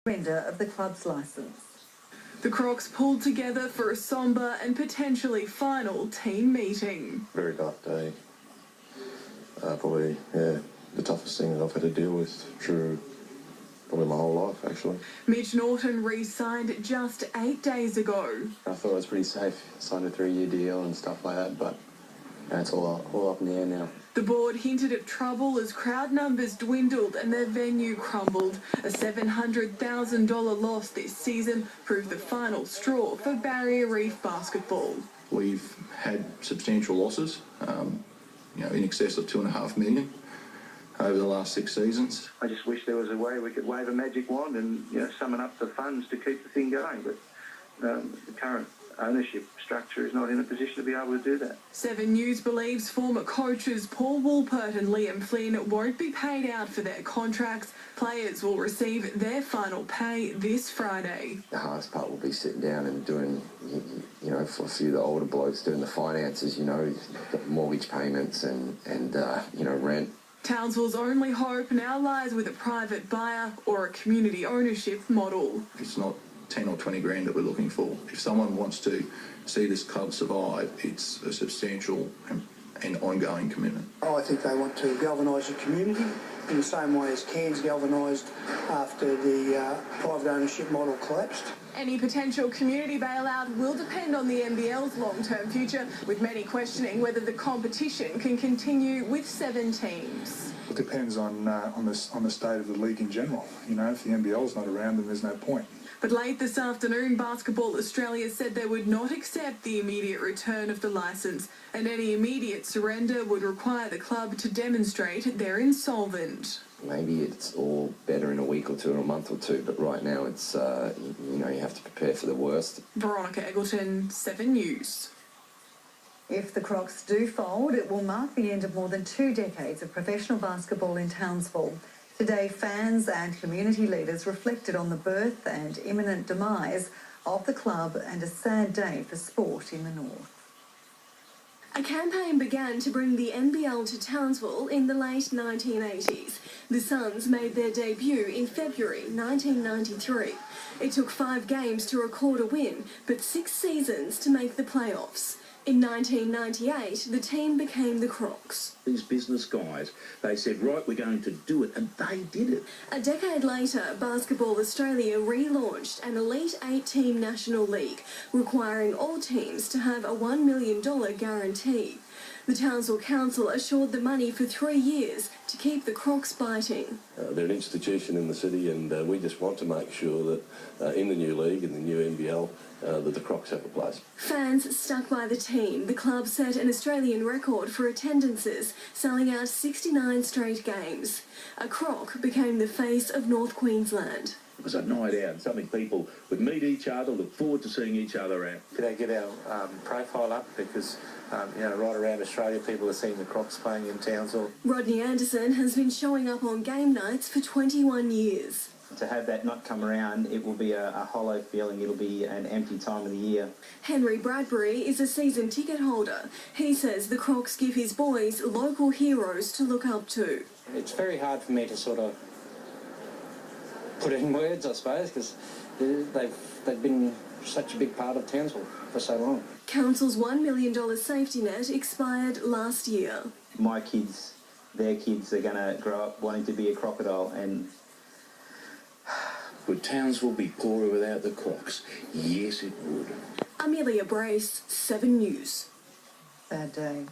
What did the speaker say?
surrender of the club's licence. The Crocs pulled together for a sombre and potentially final team meeting. Very dark day. Probably, the toughest thing that I've had to deal with through probably my whole life, actually. Mitch Norton re-signed just 8 days ago. I thought it was pretty safe, signed a 3-year deal and stuff like that, but it's all up in the air now. The board hinted at trouble as crowd numbers dwindled and their venue crumbled. A $700,000 loss this season proved the final straw for Barrier Reef basketball. We've had substantial losses, in excess of $2.5 million over the last 6 seasons. I just wish there was a way we could wave a magic wand and summon up the funds to keep the thing going, but the current ownership structure is not in a position to be able to do that. 7 News believes former coaches Paul Woolpert and Liam Flynn won't be paid out for their contracts. Players will receive their final pay this Friday. The hardest part will be sitting down and doing, for a few of the older blokes, doing the finances, mortgage payments and rent. Townsville's only hope now lies with a private buyer or a community ownership model. It's not 10 or 20 grand that we're looking for. If someone wants to see this club survive, it's a substantial and ongoing commitment. I think they want to galvanise the community in the same way as Cairns galvanised after the private ownership model collapsed. Any potential community bailout will depend on the NBL's long-term future, with many questioning whether the competition can continue with 7 teams. It depends on the state of the league in general. If the NBL's not around, then there's no point. But late this afternoon, Basketball Australia said they would not accept the immediate return of the licence, and any immediate surrender would require the club to demonstrate they're insolvent. Maybe it's all better in a week or two or a month or two, but right now it's, you have to prepare for the worst. Veronica Eggleton, 7 News. If the Crocs do fold, it will mark the end of more than 2 decades of professional basketball in Townsville. Today, fans and community leaders reflected on the birth and imminent demise of the club and a sad day for sport in the north. A campaign began to bring the NBL to Townsville in the late 1980s. The Suns made their debut in February 1993. It took 5 games to record a win, but 6 seasons to make the playoffs. In 1998, the team became the Crocs. These business guys, they said, right, we're going to do it, and they did it. A decade later, Basketball Australia relaunched an Elite 8-team National League, requiring all teams to have a $1 million guarantee. The Townsville Council assured the money for 3 years to keep the Crocs biting. They're an institution in the city, and we just want to make sure that in the new league, in the new NBL, that the Crocs have a place. Fans stuck by the team. The club set an Australian record for attendances, selling out 69 straight games. A Croc became the face of North Queensland. It was a night out, something people would meet each other, look forward to seeing each other out. Did they get our profile up? Because, right around Australia, people are seeing the Crocs playing in Townsville. Rodney Anderson has been showing up on game nights for 21 years. To have that not come around, it will be a hollow feeling. It'll be an empty time of the year. Henry Bradbury is a season ticket holder. He says the Crocs give his boys local heroes to look up to. It's very hard for me to sort of put it in words, I suppose, because they've been such a big part of Townsville for so long. Council's $1 million safety net expired last year. My kids, their kids, are going to grow up wanting to be a crocodile, and Would Townsville be poorer without the Crocs? Yes, it would. Amelia Brace, 7 News. Sad day.